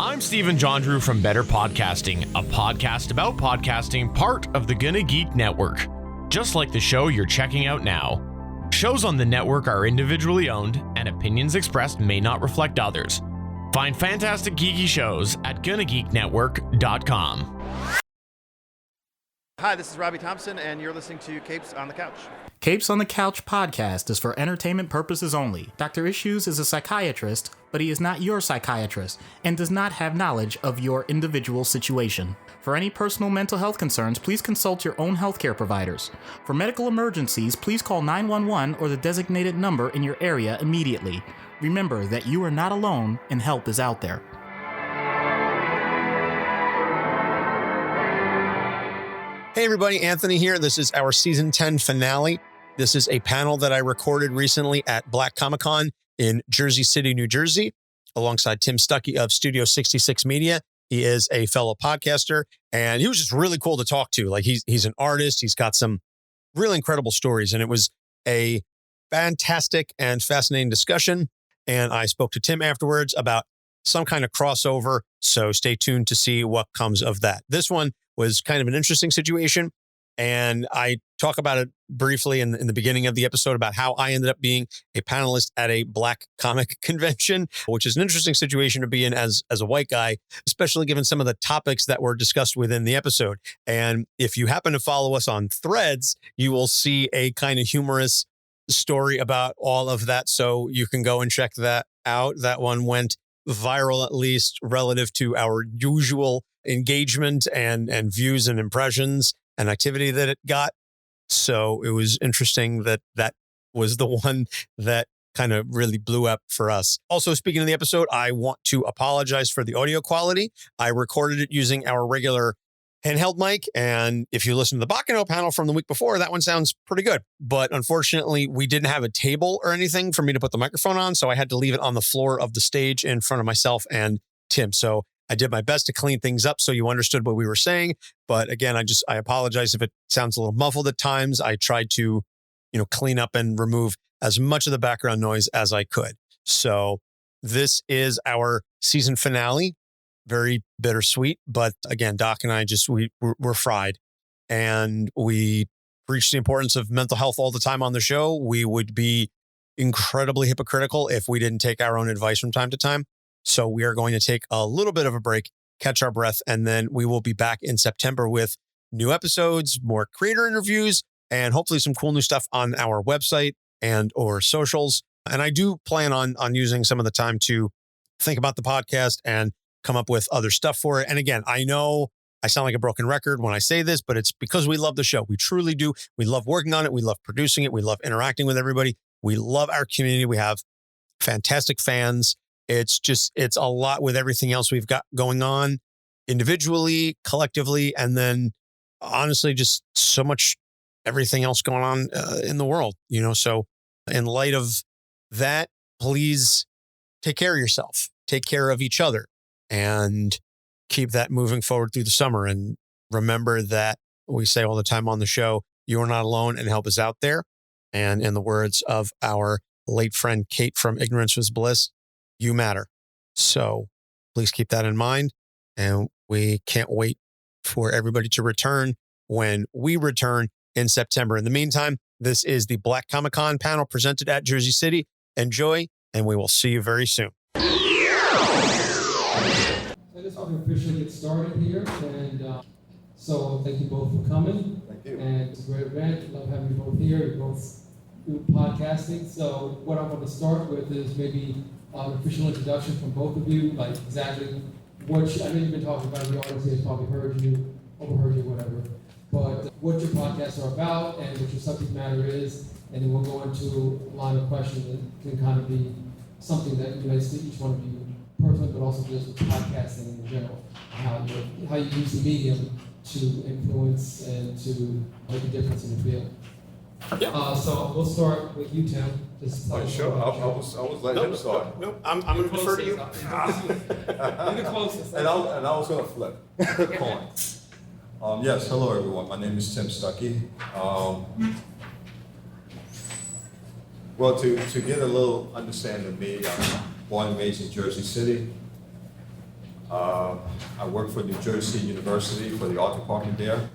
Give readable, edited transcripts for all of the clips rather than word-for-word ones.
I'm Stephen John Drew from Better Podcasting, a podcast about podcasting, part of the Gonna Geek Network. Just like the show you're checking out now. Shows on the network are individually owned, and opinions expressed may not reflect others. Find fantastic geeky shows at GonnaGeekNetwork.com. Hi, this is Robbie Thompson, and you're listening to Capes on the Couch. Capes on the Couch podcast is for entertainment purposes only. Dr. Issues is a psychiatrist, but he is not your psychiatrist and does not have knowledge of your individual situation. For any personal mental health concerns, please consult your own healthcare providers. For medical emergencies, please call 911 or the designated number in your area immediately. Remember that you are not alone and help is out there. Hey everybody, Anthony here. This is our season 10 finale. This is a panel that I recorded recently at Black Comic Con in Jersey City, New Jersey, alongside Tim Stuckey of Studio 66 Media. He is a fellow podcaster, and he was just really cool to talk to. Like he's an artist. He's got some really incredible stories, and it was a fantastic and fascinating discussion. And I spoke to Tim afterwards about some kind of crossover, so stay tuned to see what comes of that. This one was kind of an interesting situation, and I talk about it briefly in the beginning of the episode about how I ended up being a panelist at a Black comic convention, which is an interesting situation to be in as a white guy, especially given some of the topics that were discussed within the episode. And if you happen to follow us on Threads, you will see a kind of humorous story about all of that. So you can go and check that out. That one went viral, at least relative to our usual engagement and views and impressions and activity that it got. So it was interesting that was the one that kind of really blew up for us. Also, speaking of the episode, I want to apologize for the audio quality. I recorded it using our regular handheld mic. And if you listen to the Bacano panel from the week before, that one sounds pretty good. But unfortunately, we didn't have a table or anything for me to put the microphone on. So I had to leave it on the floor of the stage in front of myself and Tim. So I did my best to clean things up so you understood what we were saying. But again, I apologize if it sounds a little muffled at times. I tried to, clean up and remove as much of the background noise as I could. So this is our season finale. Very bittersweet. But again, Doc and I we're fried. And we preach the importance of mental health all the time on the show. We would be incredibly hypocritical if we didn't take our own advice from time to time. So we are going to take a little bit of a break, catch our breath, and then we will be back in September with new episodes, more creator interviews, and hopefully some cool new stuff on our website and or socials. And I do plan on using some of the time to think about the podcast and come up with other stuff for it. And again, I know I sound like a broken record when I say this, but it's because we love the show. We truly do. We love working on it. We love producing it. We love interacting with everybody. We love our community. We have fantastic fans. It's a lot with everything else we've got going on individually, collectively, and then honestly, just so much everything else going on in the world, So in light of that, please take care of yourself, take care of each other, and keep that moving forward through the summer. And remember that we say all the time on the show, you are not alone and help is out there. And in the words of our late friend, Kate from Ignorance Was Bliss, you matter. So please keep that in mind. And we can't wait for everybody to return when we return in September. In the meantime, this is the Black Comic Con panel presented at Jersey City. Enjoy, and we will see you very soon. So this will officially get started here. And so thank you both for coming. Thank you. And it's a great event. Love having you both here. You're both do podcasting. So what I want to start with is maybe an official introduction from both of you, like exactly I know you've been talking about, the audience has probably heard you, overheard you, whatever, but what your podcasts are about and what your subject matter is, and then we'll go into a line of questions that can kind of be something that relates to each one of you personally, but also just with podcasting in general, how you use the medium to influence and to make a difference in the field. Yeah. So we'll start with you, Tim. Sure. I was letting him start. Nope. I'm going to defer to you. You're the closest. And I was going to flip the coin. Yes. Hello, everyone. My name is Tim Stuckey. Well, to get a little understanding of me, I'm born and raised in Jersey City. I work for New Jersey University for the art department there.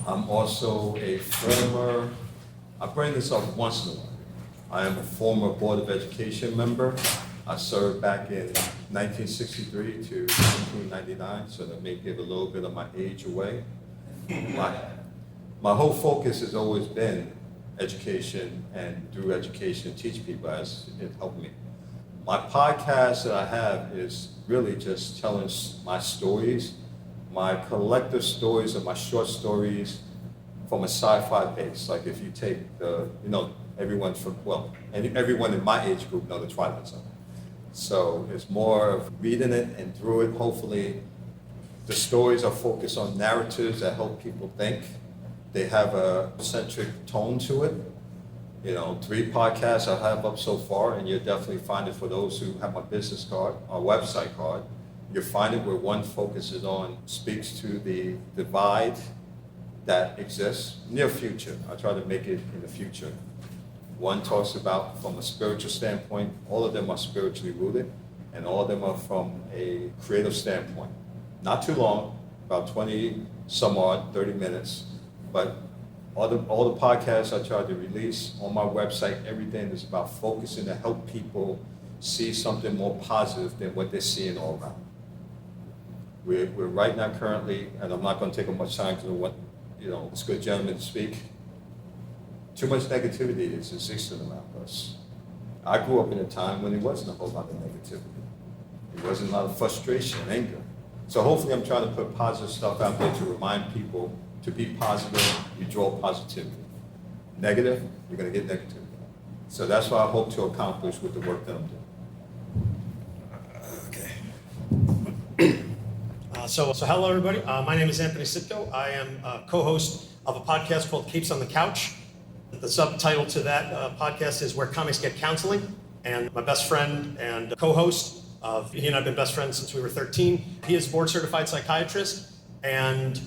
I'm also I bring this up once in a while. I am a former Board of Education member. I served back in 1963 to 1999, so that may give a little bit of my age away. My whole focus has always been education, and through education, teach people as it helped me. My podcast that I have is really just telling my stories, my collective stories and my short stories from a sci-fi base. Like if you take everyone in my age group know the Twilight Zone. So it's more of reading it, and through it, hopefully, the stories are focused on narratives that help people think. They have a centric tone to it. 3 podcasts I have up so far, and you'll definitely find it for those who have my business card, our website card. You'll find it where one focuses on, speaks to the divide that exists near future. I try to make it in the future. One talks about from a spiritual standpoint, all of them are spiritually rooted, and all of them are from a creative standpoint. Not too long, about 20 some odd, 30 minutes, but all the podcasts I try to release on my website, everything is about focusing to help people see something more positive than what they're seeing all around. We're right now currently, and I'm not going to take up much time because this good gentleman to speak. Too much negativity is existing around us. I grew up in a time when there wasn't a whole lot of negativity. There wasn't a lot of frustration and anger. So hopefully I'm trying to put positive stuff out there to remind people to be positive. You draw positivity. Negative, you're going to get negativity. So that's what I hope to accomplish with the work that I'm doing. Okay. So hello everybody. My name is Anthony Sitko. I am a co-host of a podcast called Capes on the Couch. The subtitle to that podcast is Where Comics Get Counseling. And my best friend and co-host, he and I have been best friends since we were 13. He is a board certified psychiatrist, and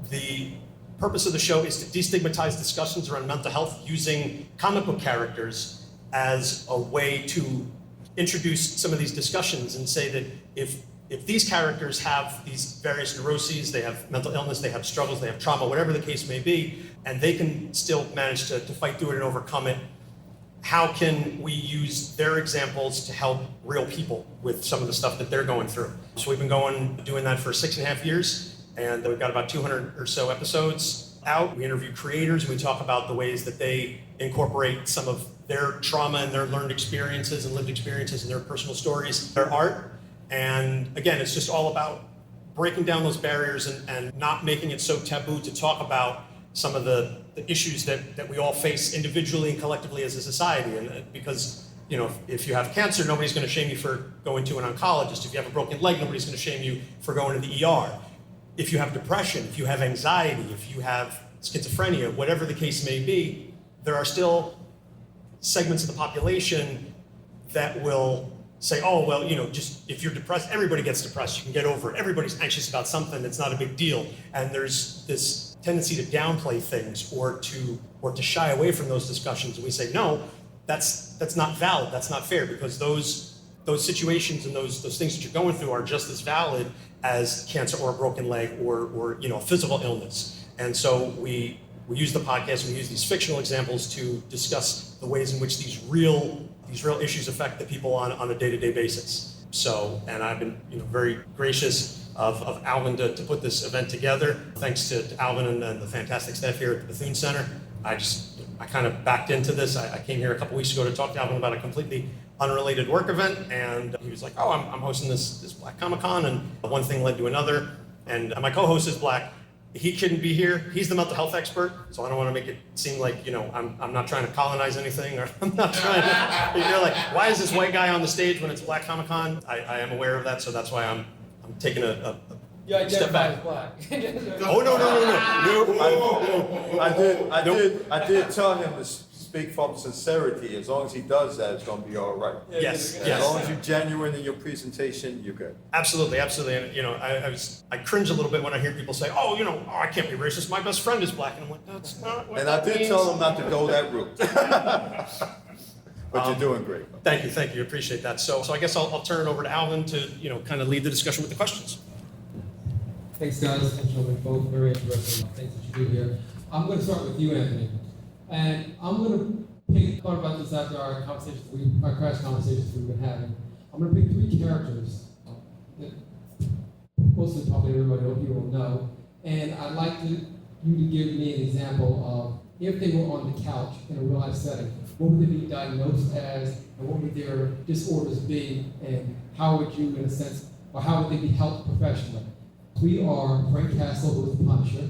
the purpose of the show is to destigmatize discussions around mental health using comic book characters as a way to introduce some of these discussions and say that if these characters have these various neuroses, they have mental illness, they have struggles, they have trauma, whatever the case may be, and they can still manage to fight through it and overcome it, how can we use their examples to help real people with some of the stuff that they're going through? So we've been doing that for 6.5 years, and we've got about 200 or so episodes out. We interview creators, and we talk about the ways that they incorporate some of their trauma and their learned experiences and lived experiences and their personal stories, their art. And again, it's just all about breaking down those barriers and not making it so taboo to talk about some of the issues that we all face individually and collectively as a society. And because, if you have cancer, nobody's going to shame you for going to an oncologist. If you have a broken leg, nobody's going to shame you for going to the ER. If you have depression, if you have anxiety, if you have schizophrenia, whatever the case may be, there are still segments of the population that will say, oh, well, just if you're depressed, everybody gets depressed, you can get over it. Everybody's anxious about something, it's not a big deal. And there's this tendency to downplay things or to shy away from those discussions. And we say, no, that's not valid, that's not fair, because those situations and those things that you're going through are just as valid as cancer or a broken leg or a physical illness. And so we use the podcast, we use these fictional examples to discuss the ways in which these real issues affect the people on a day-to-day basis. So, and I've been very gracious of Alvin to put this event together. Thanks to Alvin and the fantastic staff here at the Bethune Center. I kind of backed into this. I came here a couple weeks ago to talk to Alvin about a completely unrelated work event, and he was like, oh, I'm hosting this Black Comic Con, and one thing led to another. And my co-host is Black. He couldn't be here. He's the mental health expert, so I don't want to make it seem like, I'm not trying to colonize anything, or I'm not trying to, you're like, why is this white guy on the stage when it's Black Comic Con? I am aware of that, so that's why I'm taking a step back. As black. Oh, no. I did tell him to speak from sincerity. As long as he does that, it's going to be all right. Yes. As long as you're genuine in your presentation, you're good. Absolutely. And I cringe a little bit when I hear people say, "Oh, I can't be racist. My best friend is black," and I'm like, "That's not what." And I did tell him not to go that route. But you're doing great. Thank you. Appreciate that. So I guess I'll turn it over to Alvin to, kind of lead the discussion with the questions. Thanks, guys. Thanks, gentlemen. Both very interesting things that you do here. I'm going to start with you, Anthony. And I'm going to pick, thought about this after our crash conversations we've been having. I'm going to pick 3 characters that most of probably everybody here will know. And I'd like you to give me an example of if they were on the couch in a real life setting, what would they be diagnosed as, and what would their disorders be, and how would you, in a sense, or how would they be helped professionally? We are Frank Castle, who is the Punisher,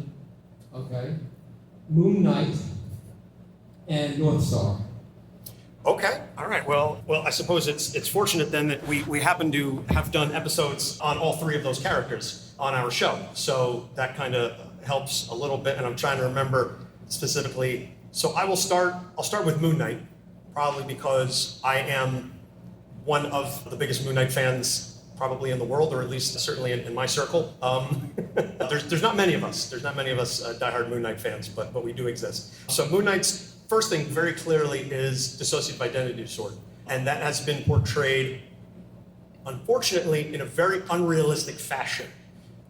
okay, Moon Knight, and North Star. Okay. All right. Well, I suppose it's fortunate then that we happen to have done episodes on all 3 of those characters on our show. So that kind of helps a little bit, and I'm trying to remember specifically. So I'll start with Moon Knight, probably because I am one of the biggest Moon Knight fans probably in the world, or at least certainly in my circle. There's not many of us. There's not many of us diehard Moon Knight fans, but we do exist. So Moon Knight's first thing very clearly is dissociative identity disorder. And that has been portrayed, unfortunately, in a very unrealistic fashion,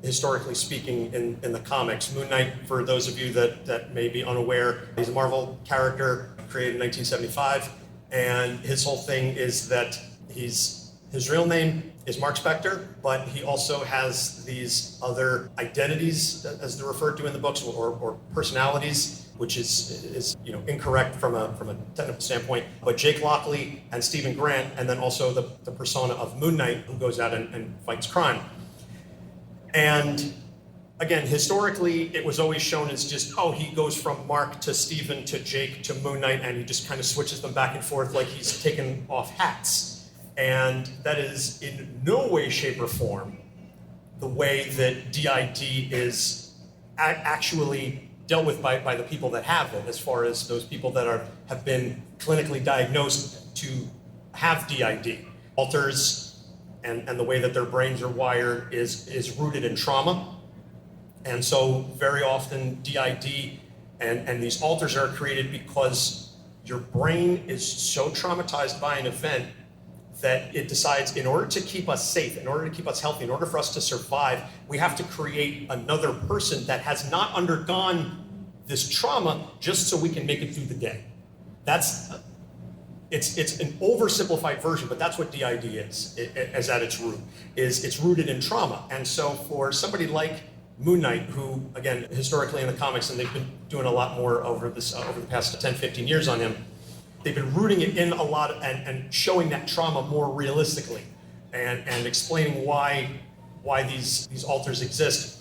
historically speaking, in the comics. Moon Knight, for those of you that may be unaware, he's a Marvel character created in 1975. And his whole thing is that his real name is Mark Spector, but he also has these other identities, as they're referred to in the books, or personalities, which is incorrect from a technical standpoint. But Jake Lockley and Stephen Grant, and then also the persona of Moon Knight, who goes out and fights crime. And again, historically, it was always shown as just, he goes from Mark to Stephen to Jake to Moon Knight, and he just kind of switches them back and forth like he's taken off hats. And that is in no way, shape, or form the way that DID is actually dealt with by the people that have it, as far as those people that have been clinically diagnosed to have DID. Alters and the way that their brains are wired is rooted in trauma. And so very often DID and these alters are created because your brain is so traumatized by an event that it decides, in order to keep us safe, in order to keep us healthy, in order for us to survive, we have to create another person that has not undergone this trauma just so we can make it through the day. It's an oversimplified version, but that's what DID is at its root. It's rooted in trauma. And so for somebody like Moon Knight, who, again, historically in the comics, and they've been doing a lot more over the past 10, 15 years on him, they've been rooting it in a lot and showing that trauma more realistically and explaining why these alters exist.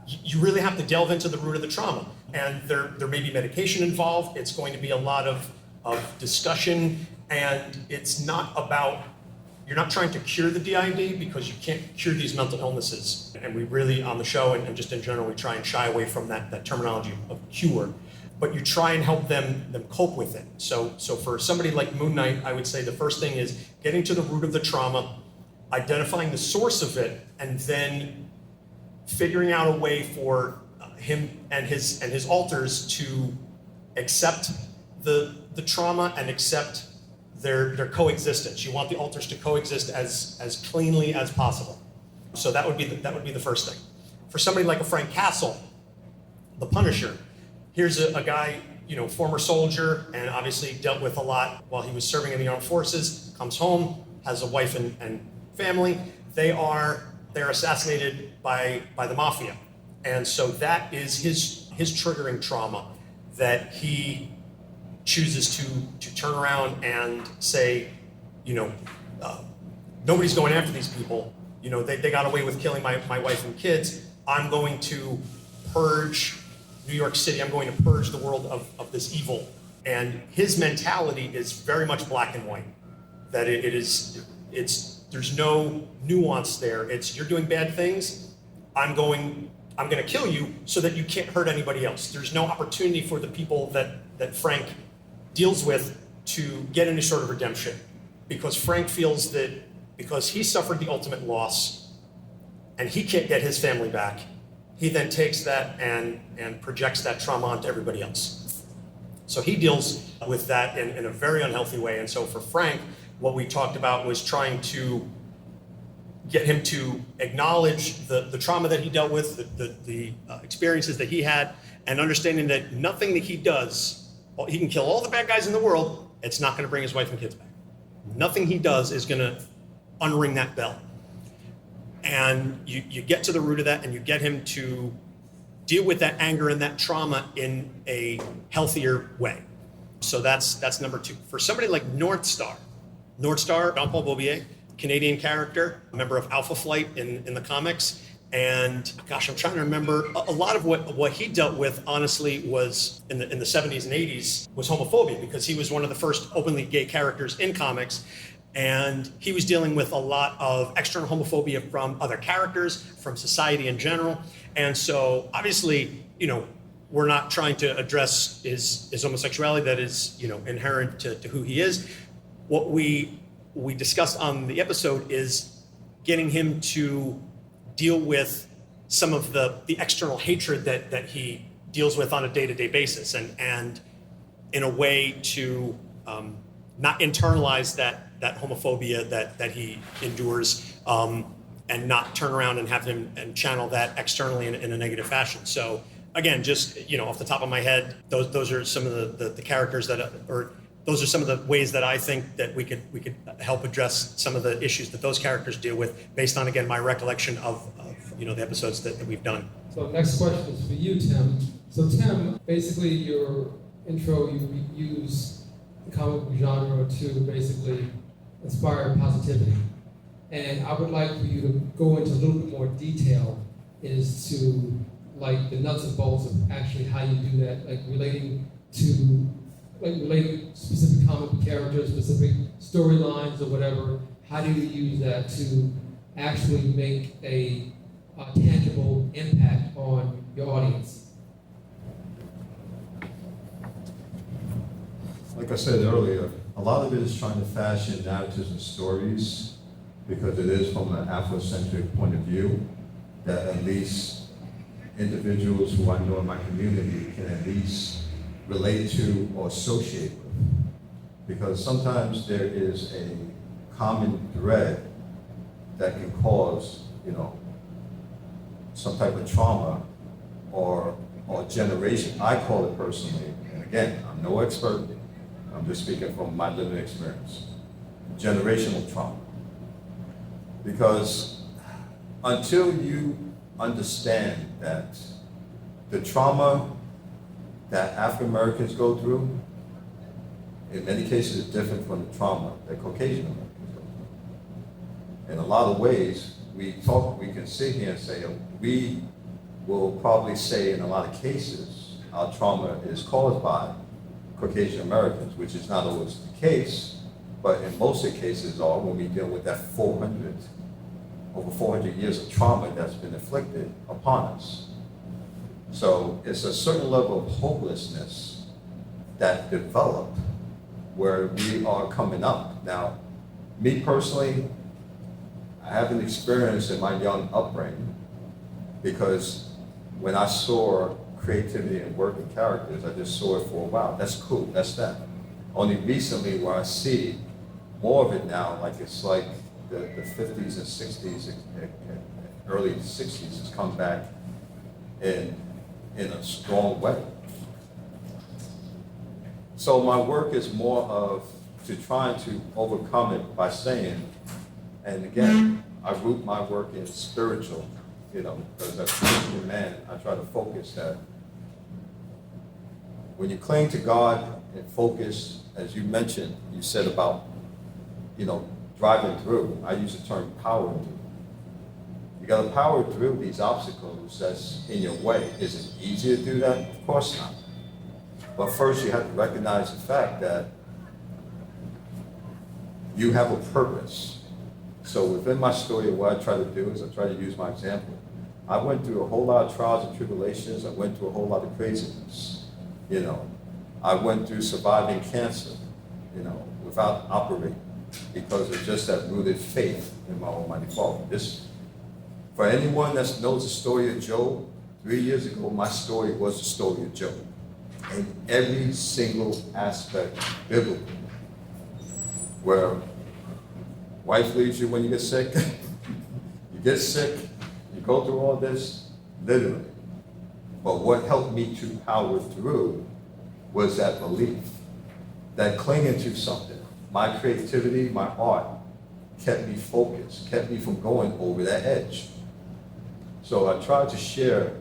You really have to delve into the root of the trauma. And there may be medication involved. It's going to be a lot of discussion, and it's not about, you're not trying to cure the DID, because you can't cure these mental illnesses. And we really, on the show and just in general, we try and shy away from that terminology of cure. But you try and help them cope with it. So for somebody like Moon Knight, I would say the first thing is getting to the root of the trauma, identifying the source of it, and then figuring out a way for him and his alters to accept the trauma and accept their coexistence. You want the alters to coexist as cleanly as possible. So that would be the first thing. For somebody like a Frank Castle, the Punisher, here's a guy, former soldier, and obviously dealt with a lot while he was serving in the armed forces, comes home, has a wife and family. They're assassinated by the mafia. And so that is his triggering trauma, that he chooses to turn around and say, nobody's going after these people. They got away with killing my wife and kids. I'm going to purge New York City. I'm going to purge the world of this evil. And his mentality is very much black and white. That there's no nuance there. It's, you're doing bad things. I'm going to kill you so that you can't hurt anybody else. There's no opportunity for the people that Frank deals with to get any sort of redemption, because Frank feels that because he suffered the ultimate loss and he can't get his family back, he then takes that and projects that trauma onto everybody else. So he deals with that in a very unhealthy way. And so for Frank, what we talked about was trying to get him to acknowledge the trauma that he dealt with, the experiences that he had, and understanding that nothing that he does, he can kill all the bad guys in the world, it's not going to bring his wife and kids back. Nothing he does is going to unring that bell. And you get to the root of that, and you get him to deal with that anger and that trauma in a healthier way. So that's number two. For somebody like North Star, Jean-Paul Beaubier, Canadian character, a member of Alpha Flight in the comics. And gosh, I'm trying to remember, a lot of what he dealt with, honestly, was in the 70s and 80s, was homophobia, because he was one of the first openly gay characters in comics. And he was dealing with a lot of external homophobia from other characters, from society in general. And so obviously, we're not trying to address his homosexuality that is, inherent to who he is. What we discussed on the episode is getting him to deal with some of the external hatred that he deals with on a day-to-day basis, and in a way to not internalize that homophobia that he endures, and not turn around and have him and channel that externally in a negative fashion. So again, just off the top of my head, those are some of the characters those are some of the ways that I think that we could help address some of the issues that those characters deal with, based on, again, my recollection of the episodes that we've done. So next question is for you, Tim. So Tim, basically your intro, you use the comic book genre to basically inspire positivity. And I would like for you to go into a little bit more detail as to like the nuts and bolts of actually how you do that, like relating specific comic book characters, specific storylines or whatever. How do you use that to actually make a tangible impact on your audience? Like I said earlier, a lot of it is trying to fashion narratives and stories, because it is from an Afrocentric point of view, that at least individuals who I know in my community can at least relate to or associate with. Because sometimes there is a common thread that can cause, some type of trauma or generation. I call it personally, and again, I'm no expert, I'm just speaking from my living experience, generational trauma. Because until you understand that the trauma that African Americans go through, in many cases, is different from the trauma that Caucasian Americans go through. In a lot of ways, we can sit here and say, we will probably say in a lot of cases, our trauma is caused by Caucasian Americans, which is not always the case, but in most of the cases are when we deal with that over 400 years of trauma that's been inflicted upon us. So it's a certain level of hopelessness that developed where we are coming up. Now, me personally, I haven't experienced in my young upbringing, because when I saw creativity and work in characters, I just saw it for a while. That's cool, that's that. Only recently where I see more of it now, like it's like the 50s and 60s, early 60s has come back in a strong way. So my work is more of trying to overcome it by saying, and again, I root my work in spiritual, because as a Christian man, I try to focus that when you cling to God and focus, as you mentioned, you said about, driving through. I use the term power through. You got to power through these obstacles that's in your way. Is it easy to do that? Of course not. But first you have to recognize the fact that you have a purpose. So within my story, what I try to do is I try to use my example. I went through a whole lot of trials and tribulations. I went through a whole lot of craziness. I went through surviving cancer, without operating, because of just that rooted faith in my Almighty Father. For anyone that knows the story of Job, 3 years ago, my story was the story of Job. in every single aspect biblical. Where wife leaves you when you get sick, you get sick, you go through all this, literally. But what helped me to power through was that belief, that clinging to something. My creativity, my art, kept me focused, kept me from going over that edge. So I tried to share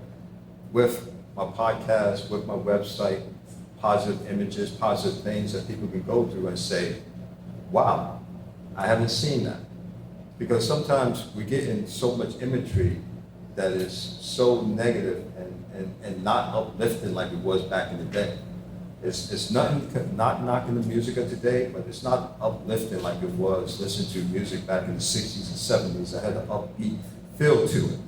with my podcast, with my website, positive images, positive things that people can go through and say, wow, I haven't seen that. Because sometimes we get in so much imagery that is so negative and not uplifting like it was back in the day. It's nothing, not knocking the music of today, but it's not uplifting like it was listening to music back in the 60s and 70s that had an upbeat feel to it.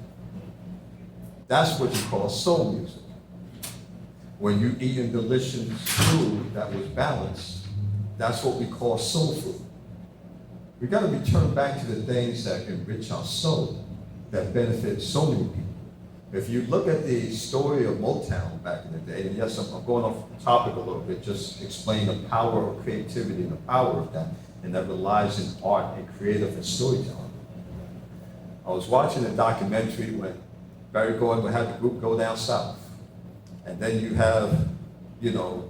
That's what you call soul music. When you eating delicious food that was balanced, that's what we call soul food. We got to return back to the things that enrich our soul, that benefit so many people. If you look at the story of Motown back in the day, and yes, I'm going off topic a little bit, just explain the power of creativity and the power of that, and that relies in art and creative and storytelling. I was watching a documentary when Barry Gordon had the group go down south. And then you have,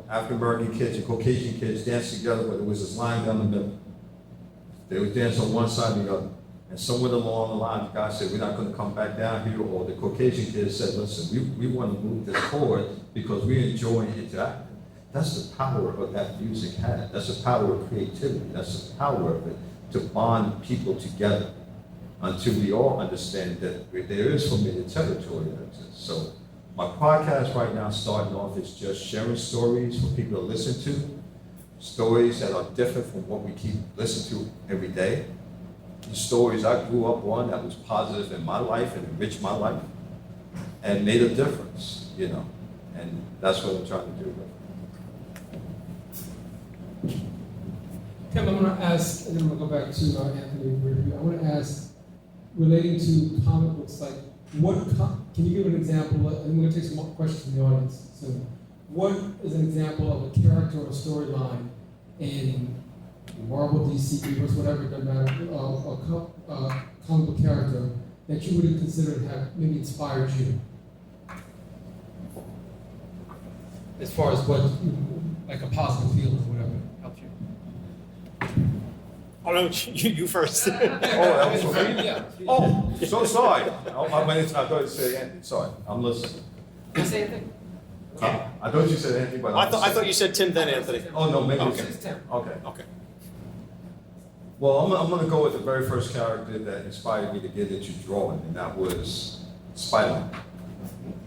African American kids and Caucasian kids dance together, but there was this line down the middle. They would dance on one side or the other. And somewhere along the line, the guy said, we're not going to come back down here. Or the Caucasian kids said, listen, we want to move this forward because we're enjoying interacting. That's the power of that music had. That's the power of creativity. That's the power of it to bond people together until we all understand that there is familiar territory that exists. So my podcast right now starting off is just sharing stories for people to listen to, stories that are different from what we keep listening to every day. The stories I grew up on that was positive in my life and enriched my life and made a difference, and that's what I'm trying to do. Tim, I'm going to ask, and then I'm going to go back to Anthony. I want to ask, relating to comic books, like, can you give an example? And we're going to take some more questions from the audience soon. What is an example of a character or a storyline in Marvel, DC, Universe, whatever, it doesn't matter, a comic book character that you would consider to have maybe inspired you? As far as what, like a positive feeling or whatever helped you. Oh, no, you first. Oh, that was for me? Yeah. Oh, so sorry. I thought you said Anthony. Sorry, I'm listening. Did I say anything? I thought you said Anthony, but I thought you said Tim, then Anthony. Oh, no, maybe Okay. it's Tim. Okay. Okay. Well, I'm going to go with the very first character that inspired me to get into drawing, and that was Spider-Man.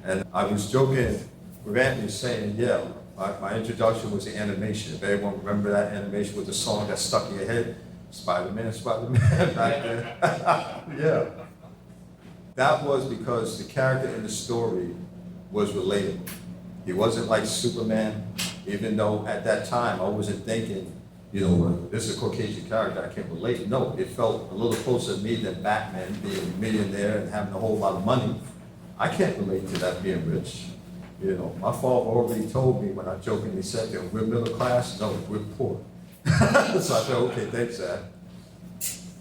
And I was joking with Anthony saying, yeah, my introduction was the animation. If everyone remember that animation with the song that stuck in your head, Spider-Man, Spider-Man back then. Yeah. That was because the character in the story was relatable. He wasn't like Superman, even though at that time I wasn't thinking, this is a Caucasian character, I can't relate. No, it felt a little closer to me than Batman being a millionaire and having a whole lot of money. I can't relate to that being rich. My father already told me when I jokingly said that we're middle class, no, we're poor. So I said, okay, thanks, Dad.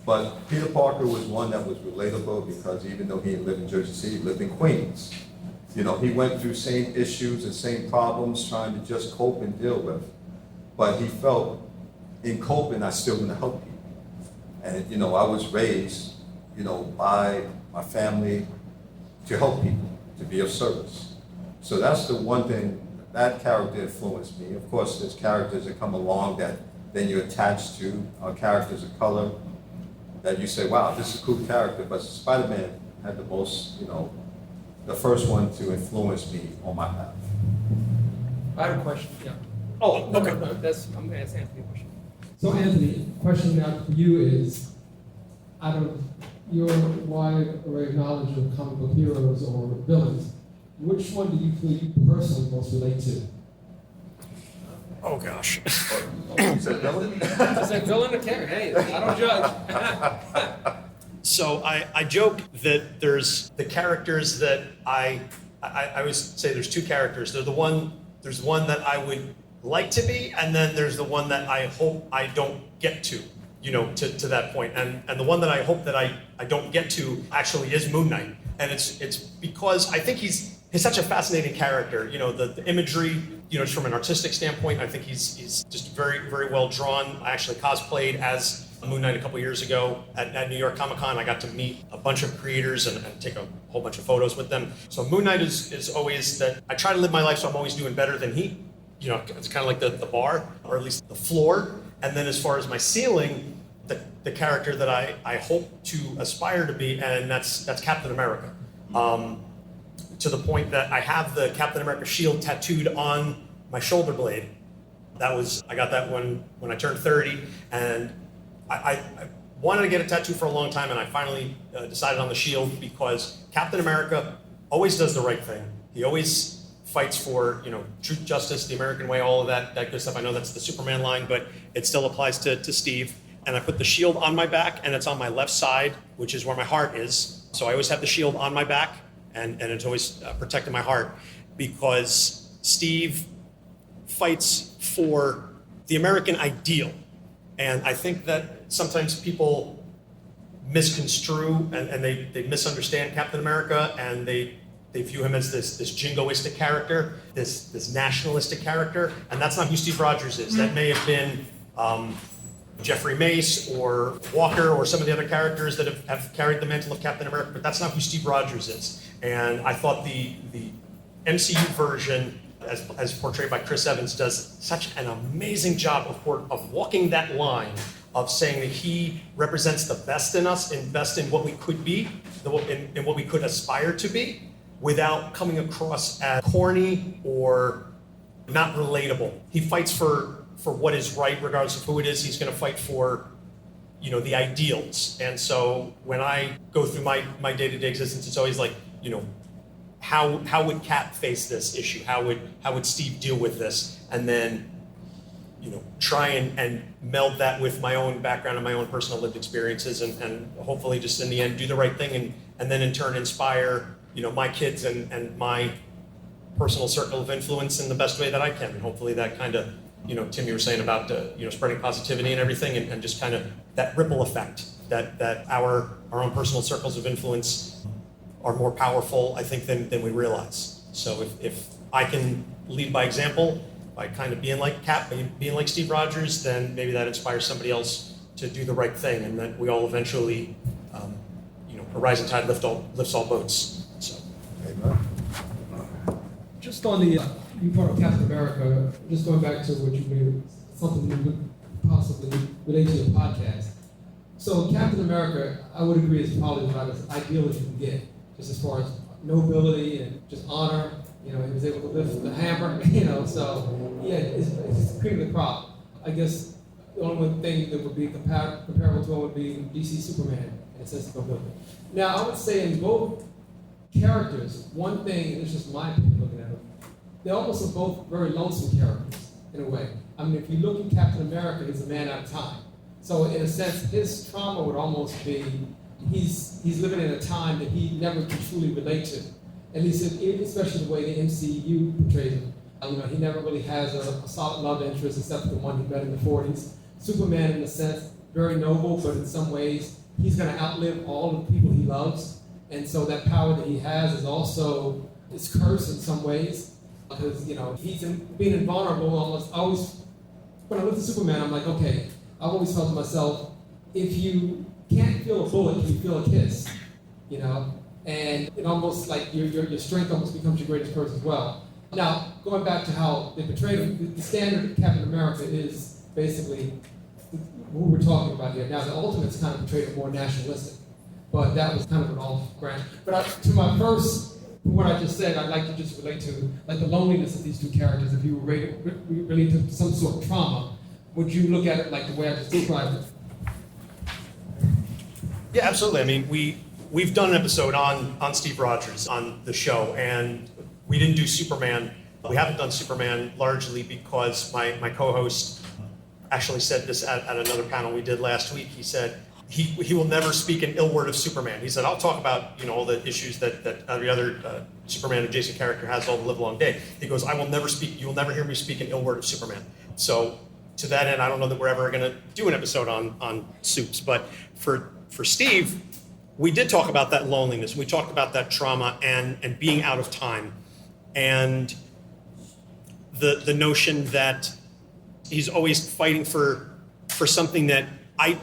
But Peter Parker was one that was relatable because even though he didn't live in Jersey City, he lived in Queens. He went through same issues and same problems trying to just cope and deal with. But he felt in coping, I still want to help people. And, I was raised, by my family to help people, to be of service. So that's the one thing, that character influenced me. Of course, there's characters that come along that then you attach to, characters of color, that you say, wow, this is a cool character. But Spider-Man had the most, the first one to influence me on my path. I have a question, yeah. Oh, okay. No, I'm going to ask Anthony a question. So Anthony, question now for you is, out of your wide array of knowledge of comic book heroes or villains, which one do you feel you personally most relate to? Oh, gosh. You said villain? It's like villain or character. Hey, I don't judge. So I joke that there's the characters that I always say there's two characters. They're the one There's one that I would like to be, and then there's the one that I hope I don't get to, to that point. And the one that I hope that I don't get to actually is Moon Knight. And it's because I think he's such a fascinating character. The imagery, just from an artistic standpoint, I think he's just very, very well drawn. I actually cosplayed as Moon Knight a couple years ago at New York Comic Con. I got to meet a bunch of creators and take a whole bunch of photos with them. So Moon Knight is always that I try to live my life so I'm always doing better than he. It's kind of like the bar, or at least the floor. And then as far as my ceiling, the character that I hope to aspire to be, and that's Captain America. To the point that I have the Captain America shield tattooed on my shoulder blade. I got that when I turned 30, and I wanted to get a tattoo for a long time, and I finally decided on the shield because Captain America always does the right thing. He always fights for, truth, justice, the American way, all of that good stuff. I know that's the Superman line, but it still applies to Steve. And I put the shield on my back, and it's on my left side, which is where my heart is. So I always have the shield on my back, and it's always protecting my heart, because Steve fights for the American ideal. And I think that sometimes people misconstrue and they misunderstand Captain America, and they view him as this jingoistic character, this nationalistic character, and that's not who Steve Rogers is. That may have been Jeffrey Mace or Walker or some of the other characters that have carried the mantle of Captain America, but that's not who Steve Rogers is. And I thought the MCU version, as portrayed by Chris Evans, does such an amazing job of walking that line of saying that he represents the best in us and best in what we could be, in what we could aspire to be, without coming across as corny or not relatable. He fights for what is right, regardless of who it is. He's going to fight for, the ideals. And so when I go through my day-to-day existence, it's always like, how would Cap face this issue? How would Steve deal with this? And then, try and meld that with my own background and my own personal lived experiences, and hopefully just in the end do the right thing, and then in turn inspire, my kids and my personal circle of influence in the best way that I can. And hopefully that kind of, Tim, you were saying about spreading positivity and everything, and just kind of that ripple effect that our own personal circles of influence are more powerful, I think, than we realize. So if I can lead by example, by kind of being like Cap, being like Steve Rogers, then maybe that inspires somebody else to do the right thing, and that we all eventually, a rising tide lifts all boats. So. Just on the you part of Captain America, just going back to what you made, something you would possibly relate to your podcast. So Captain America, I would agree, is probably about as ideal as you can get, just as far as nobility and just honor. He was able to lift the hammer, so yeah, it's cream of the crop. I guess the only one thing that would be comparable to it would be DC Superman in a sense of nobility. Now, I would say in both characters, one thing, and it's just my opinion looking at them, they almost are both very lonesome characters in a way. I mean, if you look at Captain America, he's a man out of time. So in a sense, his trauma would almost be, he's living in a time that he never could truly relate to. At least, especially the way the MCU portrays him. He never really has a solid love interest except for the one he met in the 40s. Superman, in a sense, very noble, but in some ways, he's going to outlive all the people he loves. And so that power that he has is also, it's cursed in some ways. Because, he's being invulnerable almost always. When I look at Superman, I'm like, okay, I've always felt to myself, if you can't feel a bullet, can you feel a kiss? And it almost like your strength almost becomes your greatest curse as well. Now, going back to how they portray him, the standard of Captain America is basically what we're talking about here. Now, the Ultimates kind of portrayed more nationalistic, but that was kind of an off-brand. But to my first, what I just said, I'd like to just relate to like the loneliness of these two characters. If you were related to some sort of trauma, would you look at it like the way I just described it? Yeah, absolutely. I mean, we've done an episode on Steve Rogers on the show, and we didn't do Superman. We haven't done Superman largely because my co-host actually said this at another panel we did last week. He said, he will never speak an ill word of Superman. He said, I'll talk about, all the issues that every other Superman adjacent character has all the live long day. He goes, you will never hear me speak an ill word of Superman. So to that end, I don't know that we're ever going to do an episode on Supes, but for Steve, we did talk about that loneliness. We talked about that trauma and being out of time, and the notion that he's always fighting for something that I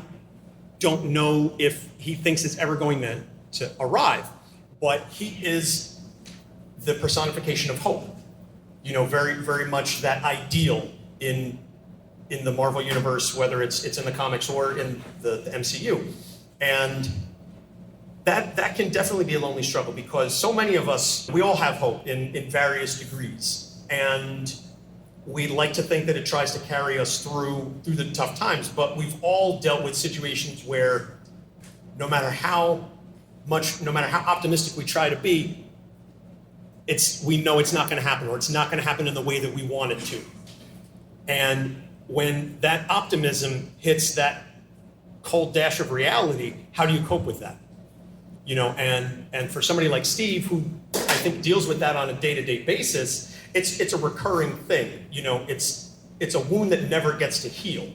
don't know if he thinks it's ever going to arrive, but he is the personification of hope. Very, very much that ideal in the Marvel universe, whether it's in the comics or in the MCU. And that can definitely be a lonely struggle, because so many of us, we all have hope in various degrees. And we like to think that it tries to carry us through the tough times, but we've all dealt with situations where no matter how optimistic we try to be, we know it's not going to happen, or it's not going to happen in the way that we want it to. And when that optimism hits that cold dash of reality, how do you cope with that? And for somebody like Steve, who I think deals with that on a day-to-day basis, it's a recurring thing. It's a wound that never gets to heal.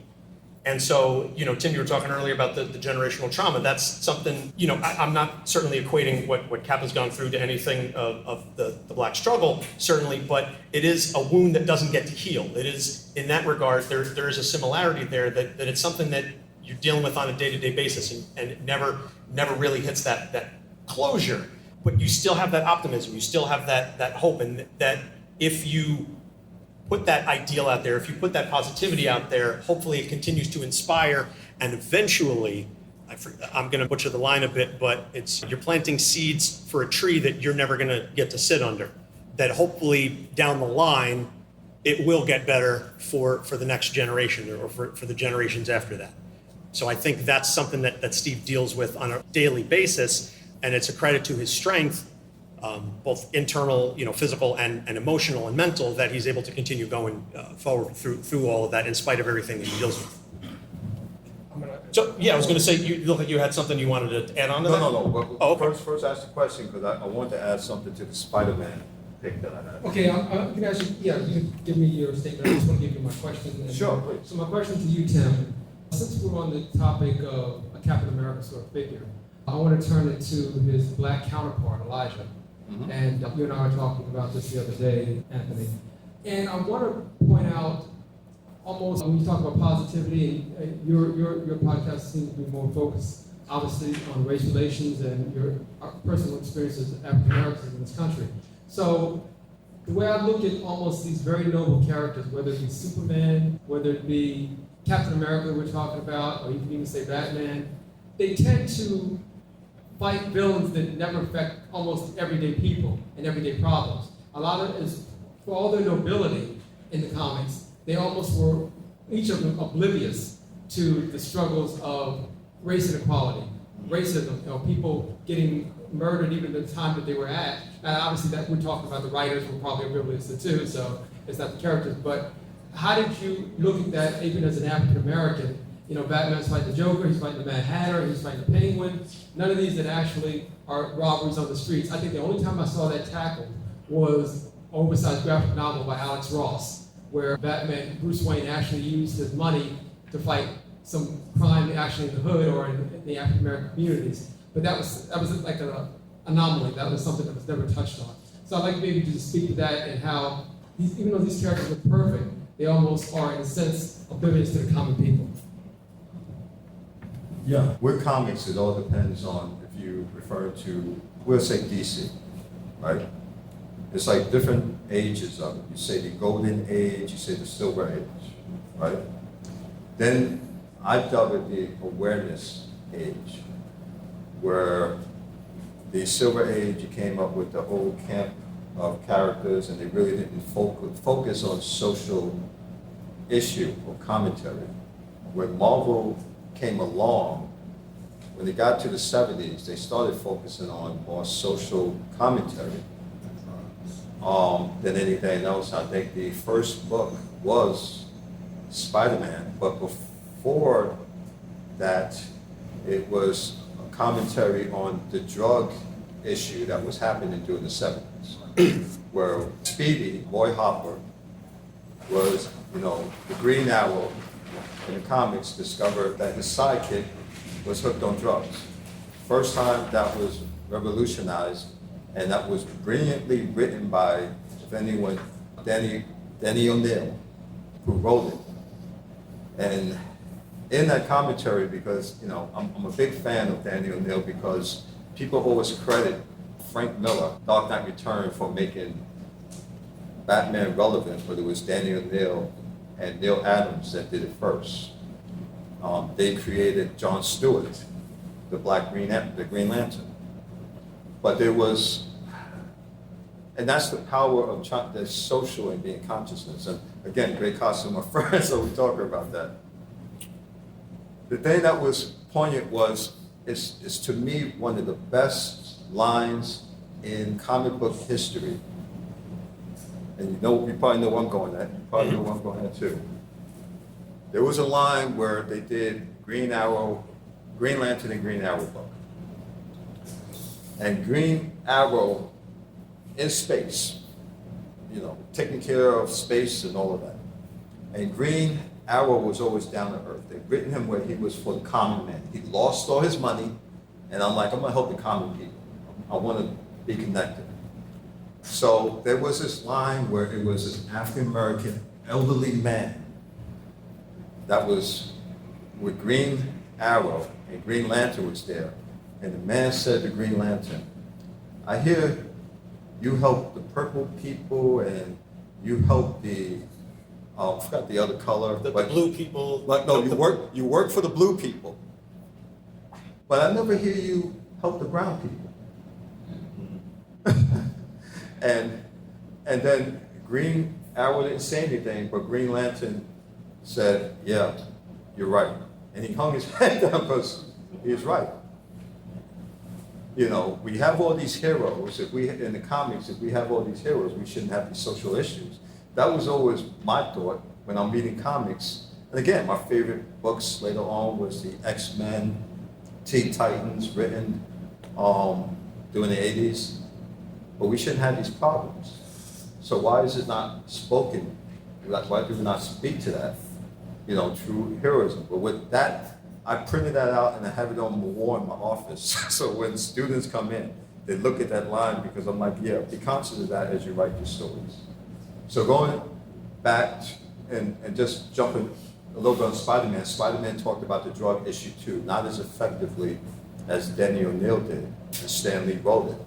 And so, Tim, you were talking earlier about the generational trauma. That's something, I'm not certainly equating what Cap has gone through to anything of the Black struggle, certainly, but it is a wound that doesn't get to heal. It is, in that regard, there is a similarity there that it's something that you're dealing with on a day-to-day basis, and it never really hits that closure. But you still have that optimism, you still have that hope, and that if you put that ideal out there, if you put that positivity out there, hopefully it continues to inspire, and eventually, I'm going to butcher the line a bit, but you're planting seeds for a tree that you're never going to get to sit under, that hopefully down the line, it will get better for the next generation, or for the generations after that. So I think that's something that Steve deals with on a daily basis, and it's a credit to his strength, both internal, physical and emotional and mental, that he's able to continue going forward through all of that in spite of everything that he deals with. So yeah, I was going to say, you look like you had something you wanted to add on to that? No. But okay. First ask the question, because I wanted to add something to the Spider-Man pick that I had. Okay, I'm going to ask you, you can give me your statement. I just want to give you my question. Sure, please. So my question to you, Tim, since we're on the topic of a Captain America sort of figure, I want to turn it to his Black counterpart, Elijah. Mm-hmm. And you and I were talking about this the other day, Anthony. And I want to point out, almost when you talk about positivity, and your podcast seems to be more focused, obviously, on race relations and your personal experiences as African Americans in this country. So the way I look at almost these very noble characters, whether it be Superman, whether it be Captain America we're talking about, or you can even say Batman, they tend to fight villains that never affect almost everyday people and everyday problems. A lot of it is, for all their nobility in the comics, they almost were, each of them, oblivious to the struggles of race inequality, racism, people getting murdered even at the time that they were at. And obviously that we're talking about, the writers were probably oblivious to too, so it's not the characters. But how did you look at that even as an African American? Batman's fighting the Joker, he's fighting the Mad Hatter, he's fighting the Penguin. None of these that actually are robberies on the streets. I think the only time I saw that tackled was an oversized graphic novel by Alex Ross, where Batman, Bruce Wayne, actually used his money to fight some crime actually in the hood or in the African American communities. But that was like an anomaly. That was something that was never touched on. So I'd like maybe to just speak to that, and how even though these characters are perfect, they almost are, in a sense, oblivious to the common people. Yeah, with comics, it all depends on if you refer to, we'll say DC, right? It's like different ages of it. You say the golden age, you say the silver age, right? Then I dub it the awareness age, where the silver age, you came up with the old camp of characters, and they really didn't focus on social issue or commentary. When Marvel came along, when they got to the 70s, they started focusing on more social commentary than anything else. I think the first book was Spider-Man, but before that, It was a commentary on the drug issue that was happening during the 70s, where Speedy, Roy Hopper, was, the Green Arrow in the comics discovered that his sidekick was hooked on drugs. First time that was revolutionized, and that was brilliantly written by, if anyone, Danny O'Neill, who wrote it. And in that commentary, because I'm a big fan of Danny O'Neill, because people always credit Frank Miller, Dark Knight Returns, for making Batman relevant, but it was Danny O'Neill and Neil Adams that did it first. They created John Stewart, the Green Lantern. But there was, and that's the power of the social and being consciousness. And again, great costume, my friend, so we talk about that. The thing that was poignant is to me one of the best lines in comic book history. And you probably know where I'm going at. You probably know where I'm going at too. There was a line where they did Green Lantern and Green Arrow book. And Green Arrow in space, taking care of space and all of that. And Green Arrow was always down to earth. They'd written him where he was for the common man. He lost all his money, and I'm like, I'm gonna help the common people. I wanna be connected. So there was this line where it was an African-American elderly man that was with Green Arrow, and Green Lantern was there. And the man said to Green Lantern, I hear you help the purple people and you help the, I forgot the other color. The blue people. But no, you work for the blue people. But I never hear you help the brown people. And then Green Arrow didn't say anything, but Green Lantern said, yeah, you're right. And he hung his head down because he was right. We have all these heroes. In the comics, if we have all these heroes, we shouldn't have these social issues. That was always my thought when I'm reading comics. And again, my favorite books later on was the X-Men, Teen Titans, written during the 80s. But we shouldn't have these problems. So why is it not spoken? Why do we not speak to that? True heroism. But with that, I printed that out and I have it on the wall in my office. So when students come in, they look at that line because I'm like, yeah, be conscious of that as you write your stories. So going back and just jumping a little bit on Spider-Man, Spider-Man talked about the drug issue too, not as effectively as Danny O'Neill did, and Stan Lee wrote it.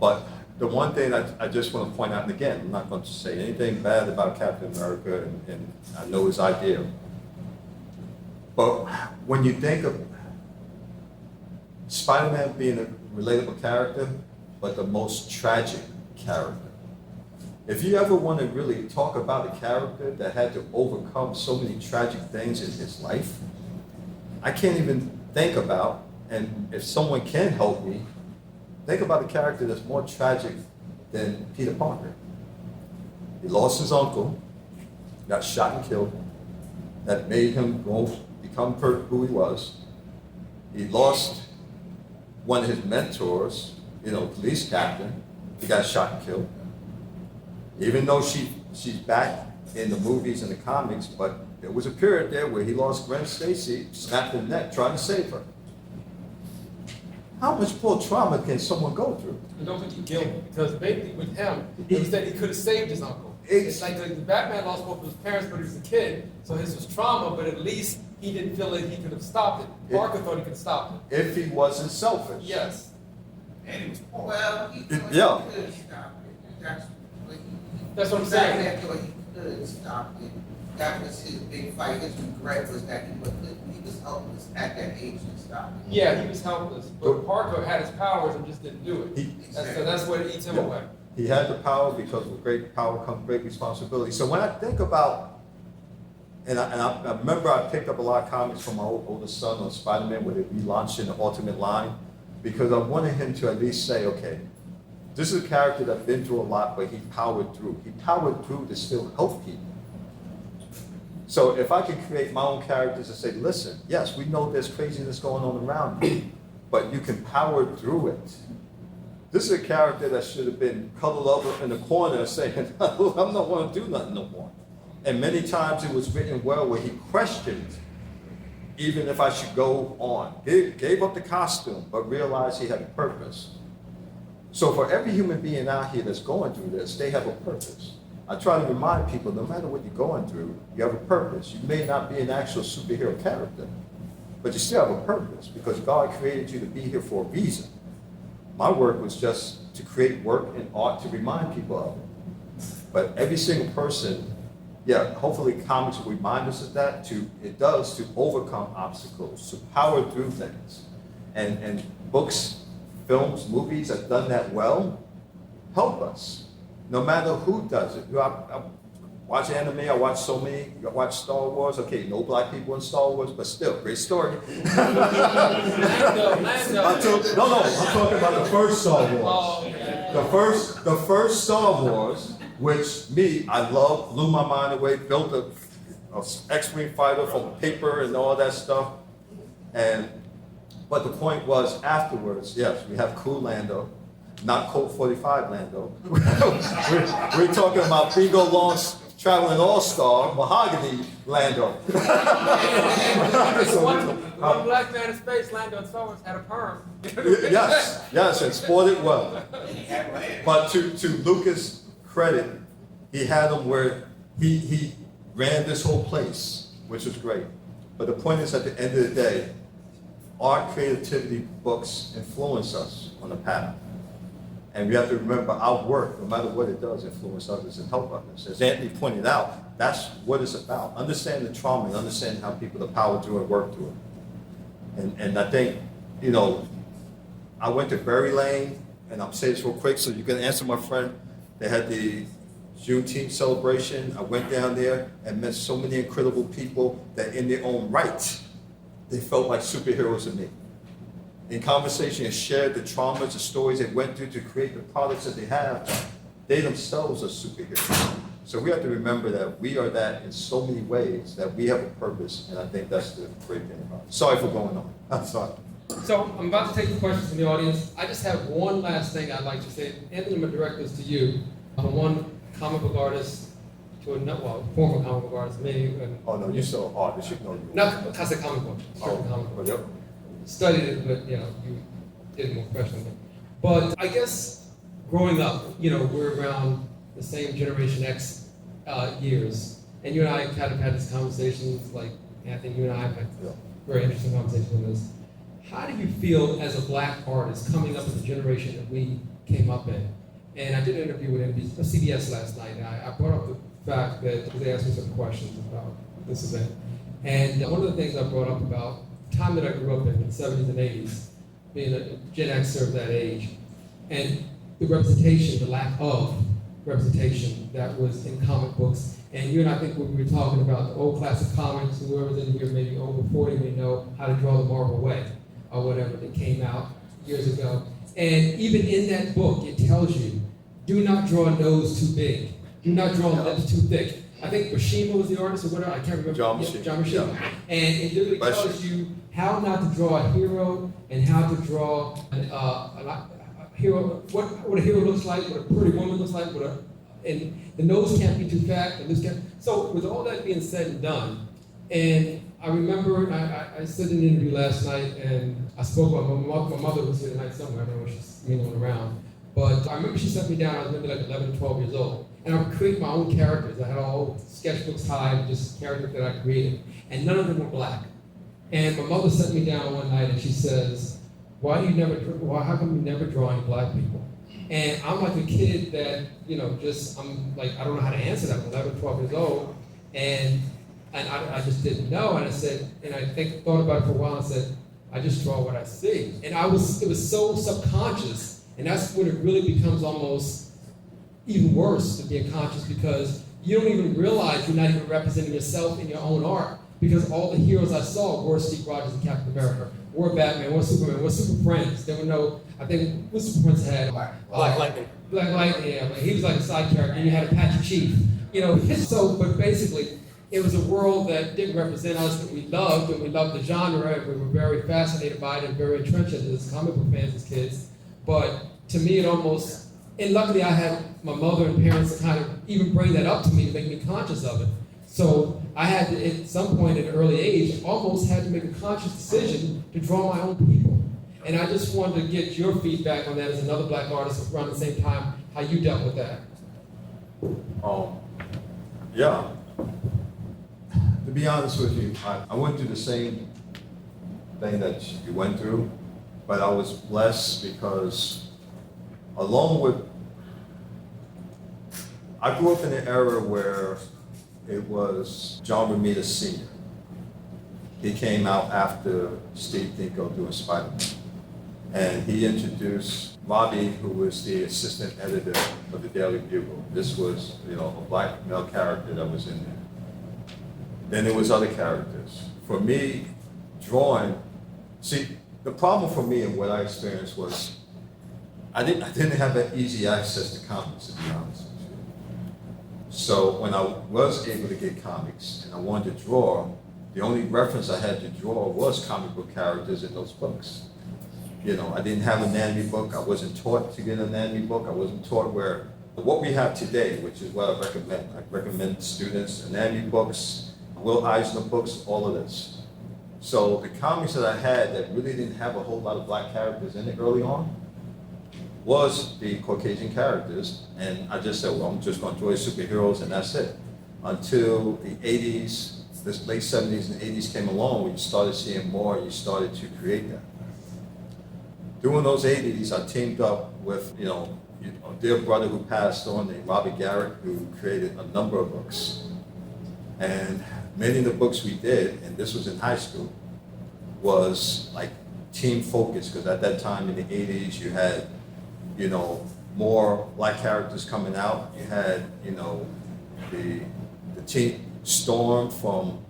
But the one thing I just want to point out, and again, I'm not going to say anything bad about Captain America, and I know his idea. But when you think of Spider-Man being a relatable character, but the most tragic character, if you ever want to really talk about a character that had to overcome so many tragic things in his life, I can't even think about, and if someone can help me, think about a character that's more tragic than Peter Parker. He lost his uncle, got shot and killed. That made him become who he was. He lost one of his mentors, police captain. He got shot and killed. Even though she's back in the movies and the comics, but there was a period there where he lost Gwen Stacy, snapped her neck, trying to save her. How much more trauma can someone go through? I don't think he killed him, because basically with him, he said he could have saved his uncle. It's like the Batman lost both of his parents, but he was a kid, so his was trauma, but at least he didn't feel like he could have stopped it. Parker thought he could stop it. If he wasn't selfish. Yes. And he was poor. Well, he thought Yeah. he could stop it. That's what I'm saying. Batman thought he could stop it. That was his big fight. His regret was that he was helpless at that age to stop it. Yeah, he was helpless, but Parker had his powers and just didn't do it. That's what eats him away. He had the power because with great power comes great responsibility. So when I think about, and I remember I picked up a lot of comics from my oldest son on Spider-Man where they relaunched in the Ultimate line, because I wanted him to at least say, okay, this is a character that's been through a lot, but he powered through. He powered through to still help people. So if I can create my own characters and say, listen, yes, we know there's craziness going on around you, but you can power through it. This is a character that should have been cuddled up in the corner saying, I'm not going to do nothing no more. And many times it was written well where he questioned even if I should go on. Gave up the costume, but realized he had a purpose. So for every human being out here that's going through this, they have a purpose. I try to remind people, no matter what you're going through, you have a purpose. You may not be an actual superhero character, but you still have a purpose because God created you to be here for a reason. My work was just to create work and art to remind people of it. But every single person, hopefully comics will remind us of that, to overcome obstacles, to power through things. And books, films, movies have done that well, help us. No matter who does it. I watch anime, I watch so many, I watch Star Wars. Okay, no black people in Star Wars, but still, great story. I'm talking about the first Star Wars. Oh, okay. The first Star Wars, which I loved, blew my mind away, built a X-Wing fighter from paper and all that stuff. But the point was afterwards, yes, we have cool Lando. Not Colt 45 Lando. we're talking about Bingo Long's traveling all-star, Mahogany Lando. One black man in space, Lando and Star Wars had a perm. yes, and sported well. But to Lucas' credit, he had him where he ran this whole place, which was great. But the point is, at the end of the day, art, creativity, books influence us on the path. And we have to remember our work, no matter what it does, influence others and help others. As Anthony pointed out, that's what it's about. Understand the trauma and understand how people are powered through and work through it. And I think, I went to Berry Lane, and I'm saying this real quick so you can answer my friend. They had the Juneteenth celebration. I went down there and met so many incredible people that in their own right, they felt like superheroes to me. In conversation and shared the traumas, the stories they went through to create the products that they have, they themselves are superheroes. So we have to remember that we are that in so many ways, that we have a purpose, and I think that's the great thing about it. Sorry for going on. I'm sorry. So I'm about to take the questions from the audience. I just have one last thing I'd like to say. Anthony, I'm going to direct this to you. I'm one comic book artist to former comic book artist, maybe. Oh no, you're still an artist, you know you. Not because of comic book. Comic book. Yep. Studied it, but you did it more professionally. But I guess growing up, we're around the same Generation X years, and you and I kind of had these conversations. Like Anthony, you and I have had very interesting conversations on this. How do you feel as a black artist coming up in the generation that we came up in? And I did an interview with CBS last night, and I brought up the fact that they asked me some questions about this event. And one of the things I brought up about the time that I grew up in the 70s and 80s, being a Gen Xer of that age, and the representation, the lack of representation that was in comic books. And you and I think when we were talking about the old classic comics, whoever's in here maybe over 40 may know how to draw the Marvel Way, or whatever that came out years ago. And even in that book, it tells you, do not draw a nose too big. Do not draw lips too thick. I think Mishima was the artist or whatever, I can't remember. John Mishima. John Mishima. Yeah. And it literally tells you how not to draw a hero and how to draw a hero, what a hero looks like, what a pretty woman looks like, and the nose can't be too fat, the lips can't. So with all that being said and done, and I remember I said in an interview last night, and I spoke about my mother was here tonight somewhere, I don't know if she's mingling around, but I remember she sent me down, I was maybe like 11, 12 years old, and I would create my own characters. I had all sketchbooks high, just characters that I created, and none of them were black. And my mother sent me down one night, and she says, how come you never draw any black people? And I'm like a kid that, I'm like, I don't know how to answer that. I'm 11, 12 years old, and I just didn't know. And I said, and I thought about it for a while and said, I just draw what I see. And it was so subconscious, and that's when it really becomes almost even worse to be conscious, because you don't even realize you're not even representing yourself in your own art, because all the heroes I saw were Steve Rogers and Captain America, were Batman, were Superman, were Super Friends. There were no, I think, what Super Friends had? Black Lightning. Black Lightning, yeah, but he was like a side character, and you had Apache Chief. So, but basically, it was a world that didn't represent us, that we loved, and we loved the genre, and we were very fascinated by it and very entrenched as comic book fans as kids. But to me, it almost, and luckily I had my mother and parents to kind of even bring that up to me to make me conscious of it. So I had to, at some point at an early age, almost had to make a conscious decision to draw my own people. And I just wanted to get your feedback on that as another black artist around the same time, how you dealt with that. Yeah. To be honest with you, I went through the same thing that you went through, but I was blessed because along with, I grew up in an era where it was John Romita Sr. He came out after Steve Ditko doing Spider-Man. And he introduced Robbie, who was the assistant editor of the Daily Bugle. This was, a black male character that was in there. Then there was other characters. For me, drawing, the problem for me and what I experienced was I didn't have that easy access to comics, to be honest with you. So when I was able to get comics and I wanted to draw, the only reference I had to draw was comic book characters in those books. I didn't have an anatomy book. I wasn't taught to get an anatomy book. I wasn't taught what we have today, which is what I recommend. I recommend students anatomy books, Will Eisner books, all of this. So the comics that I had that really didn't have a whole lot of black characters in it early on was the Caucasian characters. And I just said, well, I'm just going to draw superheroes and that's it. Until the 80s, this late 70s and 80s came along where you started seeing more and you started to create that. During those 80s, I teamed up with, a dear brother who passed on named Robbie Garrett, who created a number of books. And many of the books we did, and this was in high school, was like team focused, because at that time in the 80s, you had, more black characters coming out. You had, the Team Storm from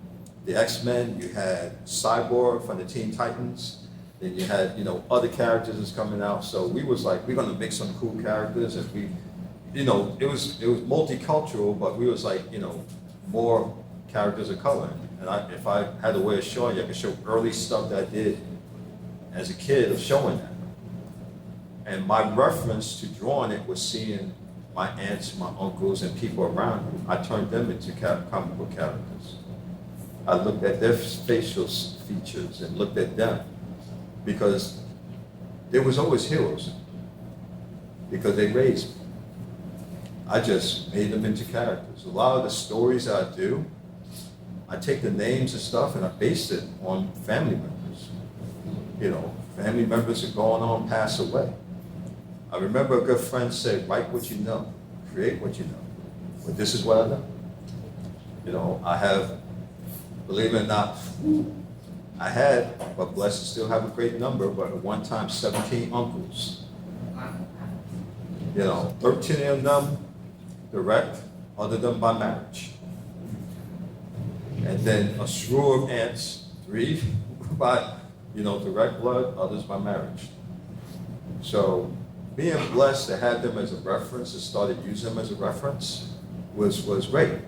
the X-Men. You had Cyborg from the Teen Titans. Then you had, other characters that's coming out. So we was like, we're gonna make some cool characters, and we, it was multicultural, but we was like, more characters of color. And if I had a way of showing you, I could show early stuff that I did as a kid of showing that. And my reference to drawing it was seeing my aunts, my uncles, and people around me. I turned them into comic book characters. I looked at their facial features and looked at them, because there was always heroes, because they raised me. I just made them into characters. A lot of the stories that I do, I take the names and stuff and I base it on family members. Family members are going on, pass away. I remember a good friend said, write what you know, create what you know. But this is what I know. I have, believe it or not, I had, but blessed to still have a great number, but at one time 17 uncles. 13 of them direct, other than by marriage. And then a slew of aunts, 3 by, direct blood, others by marriage. So being blessed to have them as a reference and started using them as a reference was great.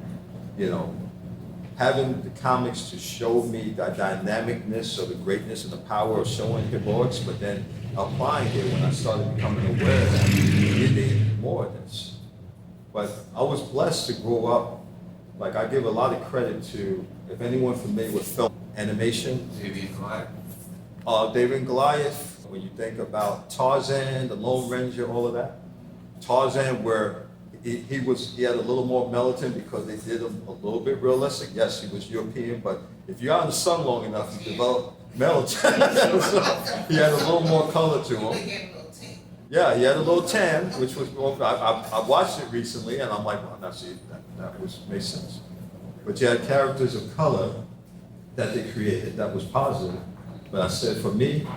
Having the comics to show me the dynamicness of the greatness and the power of showing heroics, but then applying it when I started becoming aware that we needed more of this. But I was blessed to grow up, like I give a lot of credit to, if anyone familiar with film animation, David and Goliath. David and Goliath, when you think about Tarzan, the Lone Ranger, all of that. Tarzan, where he had a little more melatonin because they did him a little bit realistic. Yes, he was European, but if you're out in the sun long enough, you develop melatonin. So he had a little more color to him. Yeah, he had a little tan, which was, I watched it recently and I'm like, well, now see, that makes sense. But you had characters of color that they created that was positive. But I said, for me,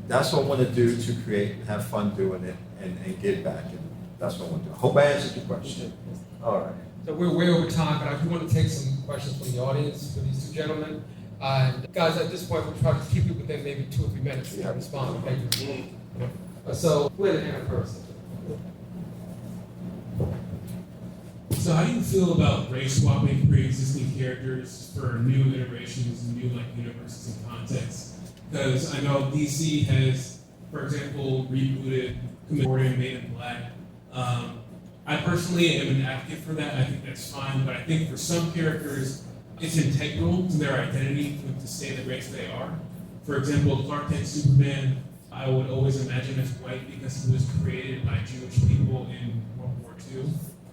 that's what I want to do, to create and have fun doing it and give back. And that's what I want to do. I hope I answered your question. All right. So we're way over time, but I do want to take some questions from the audience for these 2 gentlemen. And guys, at this point, we'll try to keep it within maybe 2 or 3 minutes to respond. Thank you. So, Flynn, Anna first. So how do you feel about race swapping pre-existing characters for new iterations and new universes and contexts? Because I know DC has, for example, rebooted Gordon Made in Black. I personally am an advocate for that. I think that's fine, but I think for some characters, it's integral to their identity to stay the race they are. For example, Clark Kent Superman, I would always imagine as white because he was created by Jewish people in World War II.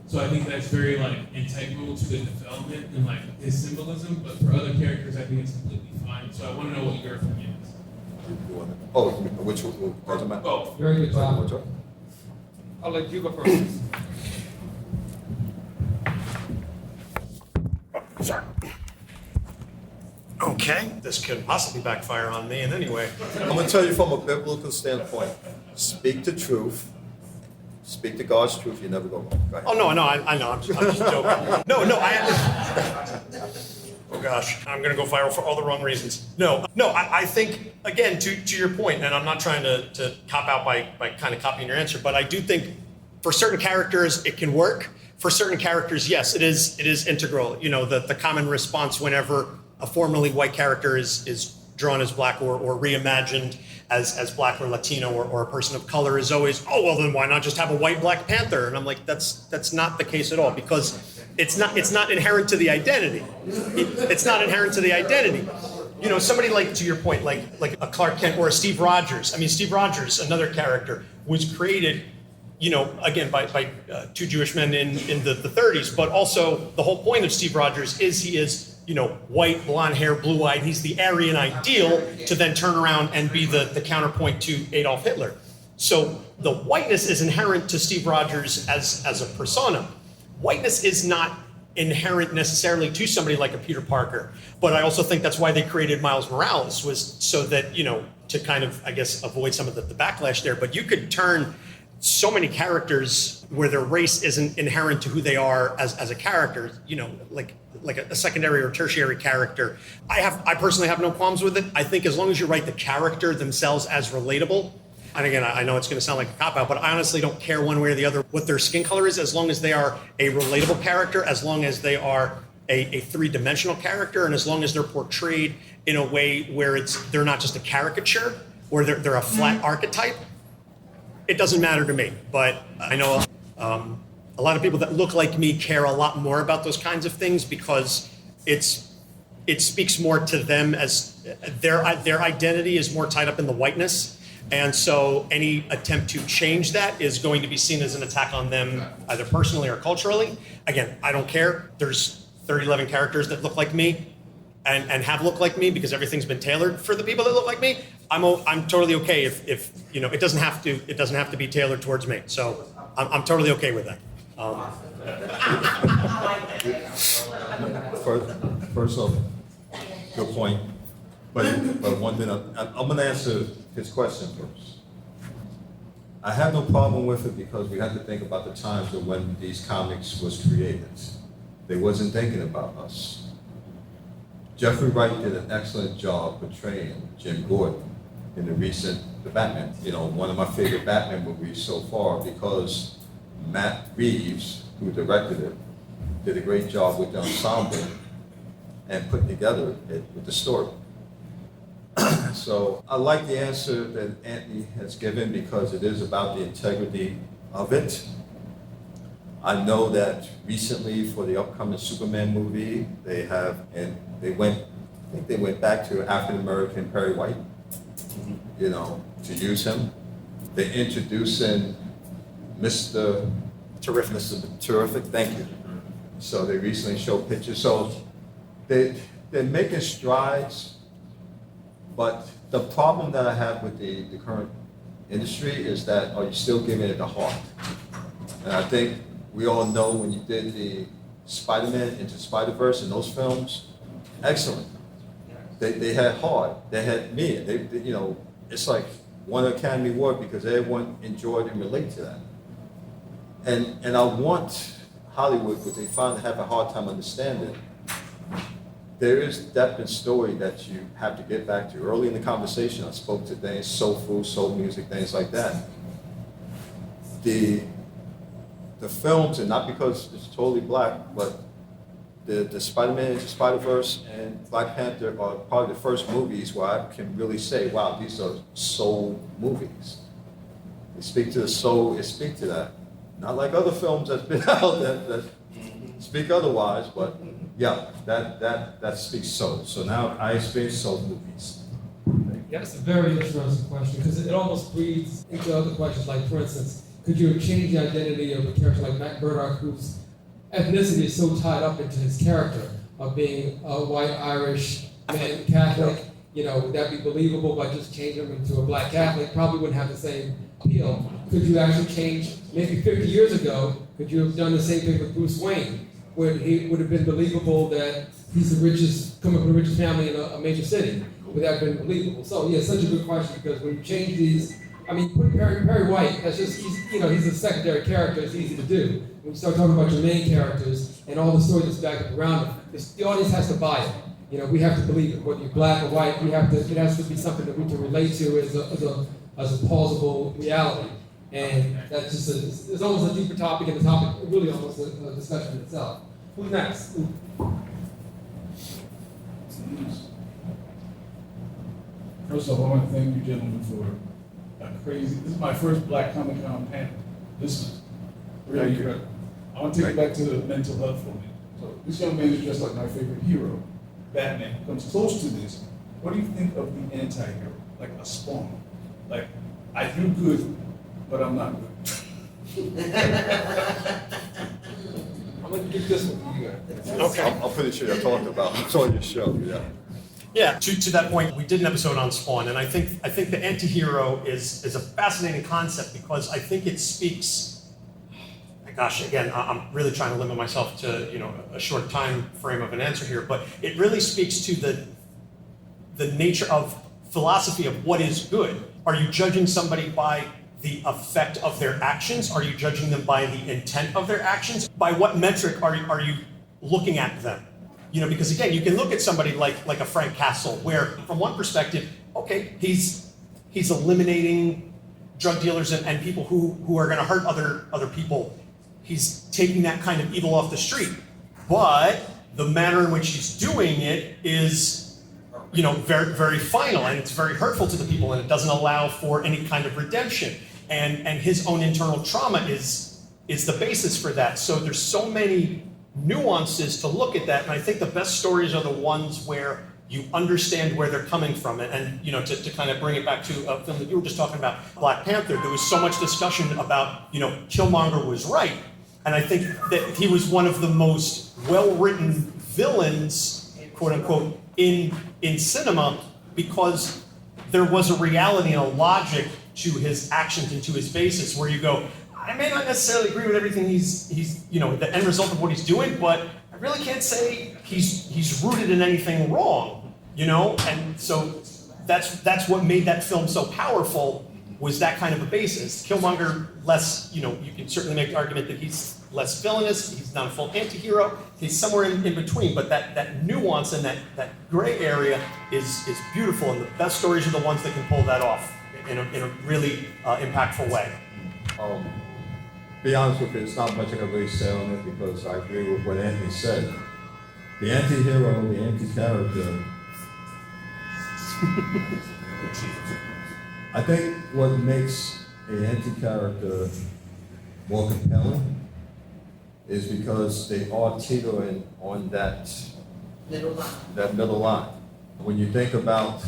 So I think that's very integral to the development and his symbolism. But for other characters, I think it's completely fine. So I want to know what your opinion is. Oh, which one? Doesn't matter. Both. Very good job. I'll let you go first. Sorry. Okay, this could possibly backfire on me in any way. I'm going to tell you from a biblical standpoint, speak the truth, speak to God's truth, you never go wrong. Go ahead. Oh, no, I know, I'm just joking. No, oh gosh, I'm gonna go viral for all the wrong reasons. No, I think, again, to your point, and I'm not trying to cop out by kind of copying your answer, but I do think for certain characters, it can work. For certain characters, yes, it is integral. The common response whenever a formerly white character is drawn as black or reimagined as black or Latino or a person of color is always, oh, well, then why not just have a white Black Panther? And I'm like, that's not the case at all, because it's not inherent to the identity. It's not inherent to the identity. Somebody to your point, like a Clark Kent or a Steve Rogers. I mean, Steve Rogers, another character, was created, again, by two Jewish men in the 30s, but also the whole point of Steve Rogers is he is white, blonde hair, blue-eyed. He's the Aryan ideal to then turn around and be the counterpoint to Adolf Hitler. So the whiteness is inherent to Steve Rogers as a persona. Whiteness is not inherent necessarily to somebody like a Peter Parker. But I also think that's why they created Miles Morales, was so that, to kind of, I guess, avoid some of the backlash there. But you could turn so many characters where their race isn't inherent to who they are as a character, like a secondary or tertiary character. I personally have no qualms with it. I think as long as you write the character themselves as relatable, and again, I know it's going to sound like a cop-out, but I honestly don't care one way or the other what their skin color is, as long as they are a relatable character, as long as they are a three-dimensional character, and as long as they're portrayed in a way where they're not just a caricature, or they're a flat archetype. It doesn't matter to me. But I know a lot of people that look like me care a lot more about those kinds of things, because it speaks more to them, as their identity is more tied up in the whiteness. And so any attempt to change that is going to be seen as an attack on them, either personally or culturally. Again, I don't care. There's 11 characters that look like me and have looked like me, because everything's been tailored for the people that look like me. I'm totally okay if it doesn't have to be tailored towards me. So I'm totally okay with that. First off, good point. But one thing, I'm going to answer his question first. I have no problem with it, because we have to think about the times of when these comics was created. They wasn't thinking about us. Jeffrey Wright did an excellent job portraying Jim Gordon in the Batman. One of my favorite Batman movies so far, because Matt Reeves, who directed it, did a great job with the ensemble and putting together it with the story. So I like the answer that Anthony has given, because it is about the integrity of it. I know that recently for the upcoming Superman movie, they went back to African American Perry White, to use him. They're introducing Mr. Terrific, thank you. So they recently showed pictures. So they're making strides, but the problem that I have with the current industry is that, are you still giving it the heart? And I think we all know when you did the Spider-Man Into Spider-Verse and those films, excellent. They had heart. They had me. It's like won an Academy Award because everyone enjoyed and relate to that. And I want Hollywood, but they finally have a hard time understanding. There is depth and story that you have to get back to. Early in the conversation, I spoke to things, soul food, soul music, things like that. The the films, and not because it's totally black, but the Spider-Man, Spider-Verse, and Black Panther are probably the first movies where I can really say, wow, these are soul movies. They speak to the soul, they speak to that. Not like other films that's been out that speak otherwise, but yeah, that speaks soul. So now I experience soul movies. Yeah, it's a very interesting question because it almost breeds into other questions. Like, for instance, could you have changed the identity of a character like Matt Murdock, whose ethnicity is so tied up into his character of being a white Irish man, Catholic? You know, would that be believable by just changing him into a black Catholic? Probably wouldn't have the same appeal. Could you actually change, maybe 50 years ago, could you have done the same thing with Bruce Wayne? Where he would have been believable that he's the richest, coming from the richest family in a major city? Would that have been believable? So yeah, such a good question because when you change these, I mean, put Perry White, that's just, he's a secondary character, it's easy to do. When you start talking about your main characters and all the stories that's back up around them, the audience has to buy it. You know, we have to believe it, whether you're black or white, it has to be something that we can relate to as a plausible reality. And that's just it's almost a deeper topic, and the topic really almost a discussion in itself. Who's next? First of all, I want to thank you gentlemen for a crazy, this is my first Black Comic-Con panel. This is really incredible. I want to take it back to the mental health for me. So this young man is just like my favorite hero, Batman, comes close to this. What do you think of the anti-hero? Like a Spawn. Like, I do good, but I'm not good. I'm going to give this one to you guys. Okay. I'm pretty sure I talked about it on your show, yeah. Yeah, to that point, we did an episode on Spawn, and I think the anti-hero is a fascinating concept because I think it speaks. Gosh, again, I'm really trying to limit myself to a short time frame of an answer here, but it really speaks to the nature of philosophy of what is good. Are you judging somebody by the effect of their actions? Are you judging them by the intent of their actions? By what metric are you looking at them? Because again, you can look at somebody like a Frank Castle, where from one perspective, okay, he's eliminating drug dealers and people who are going to hurt other people. He's taking that kind of evil off the street. But the manner in which he's doing it is, very, very final, and it's very hurtful to the people, and it doesn't allow for any kind of redemption. And his own internal trauma is the basis for that. So there's so many nuances to look at that, and I think the best stories are the ones where you understand where they're coming from. And to kind of bring it back to a film that you were just talking about, Black Panther, there was so much discussion about, Killmonger was right. And I think that he was one of the most well-written villains, quote unquote, in cinema, because there was a reality and a logic to his actions and to his basis where you go, I may not necessarily agree with everything he's the end result of what he's doing, but I really can't say he's rooted in anything wrong, And so that's what made that film so powerful, was that kind of a basis. Killmonger, less, you can certainly make the argument that he's less villainous, he's not a full anti-hero, he's somewhere in between, but that nuance and that gray area is beautiful, and the best stories are the ones that can pull that off in a really impactful way. Be honest with you, it's not much I can really say on it because I agree with what Anthony said. The anti-hero, the anti-character, I think what makes an anti-character more compelling is because they are teetering on that middle line. When you think about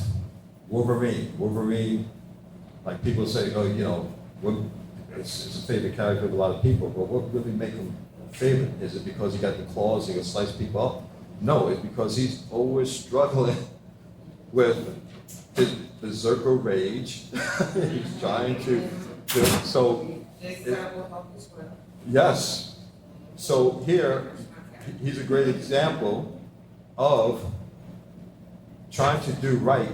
Wolverine, like people say, it's a favorite character of a lot of people, but what really makes him a favorite? Is it because he got the claws, he can slice people up? No, it's because he's always struggling with his berserker rage. He's trying to yes. So here, he's a great example of trying to do right,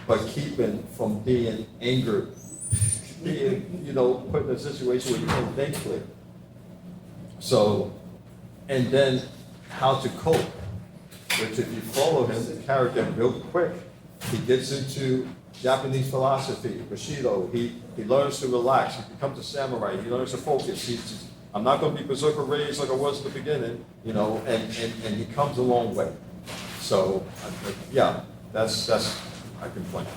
but keeping from being angered, being, put in a situation where you can't think clear. So, and then how to cope, which if you follow him, the character real quick, he gets into Japanese philosophy, Bushido, he learns to relax, he becomes a samurai, he learns to focus, I'm not going to be berserker raised like I was at the beginning, you know, and he comes a long way. So, yeah, that's I can point.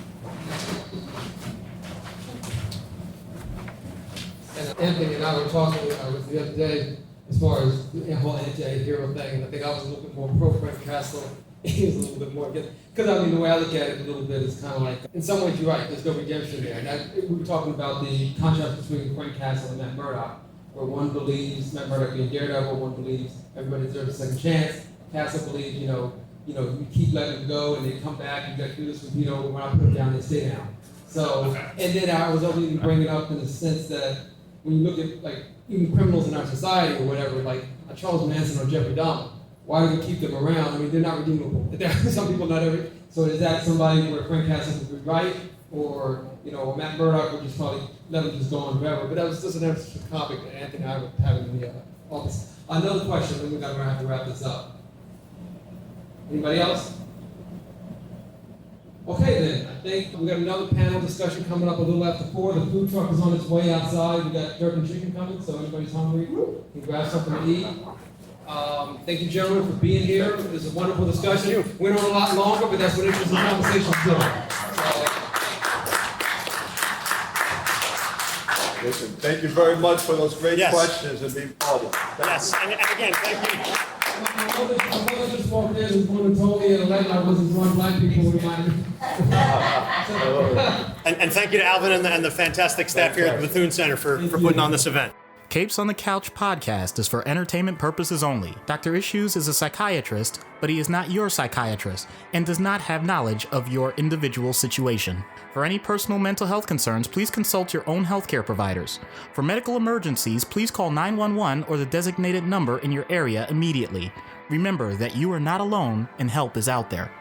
And Anthony and I were talking the other day as far as the whole anti-hero thing, and I think I was a little bit more pro Frank Castle. He was a little bit more, because I mean, the way I look at it a little bit is kind of like, in some ways you're right, there's no redemption there. And we were talking about the contrast between Frank Castle and Matt Murdock, where one believes Matt Murdock being Daredevil, one believes everybody deserves a second chance. Castle believes, you know, you keep letting them go and they come back, you got to do this with, you know, when I put them down, they stay down. So, and then I was only bringing it up in the sense that when you look at, like, even criminals in our society or whatever, like Charles Manson or Jeffrey Dahmer, why do we keep them around? I mean, they're not redeemable. Some people, not every. So is that somebody where Frank Castle would be right, or you know, Matt Murdock would just probably let him just go on forever? But that was just an extra topic that Anthony and I were having in the office. Another question, then we're gonna have to wrap this up. Anybody else? Okay then, I think we got another panel discussion coming up a little after 4. The food truck is on its way outside. We got jerk and chicken coming, so anybody's hungry, can grab something to eat. Thank you, gentlemen, for being here. It was a wonderful discussion. Went on a lot longer, but that's what interesting conversations do. Listen, thank you very much for those great Yes. questions and being part of it. Yes, and again, thank you. My mother just walked in and one and told me at 11 I wasn't drawing black people with my. And thank you to Alvin and the fantastic staff here at the Bethune Center for putting on this event. Capes on the Couch podcast is for entertainment purposes only. Dr. Issues is a psychiatrist, but he is not your psychiatrist and does not have knowledge of your individual situation. For any personal mental health concerns, please consult your own healthcare providers. For medical emergencies, please call 911 or the designated number in your area immediately. Remember that you are not alone and help is out there.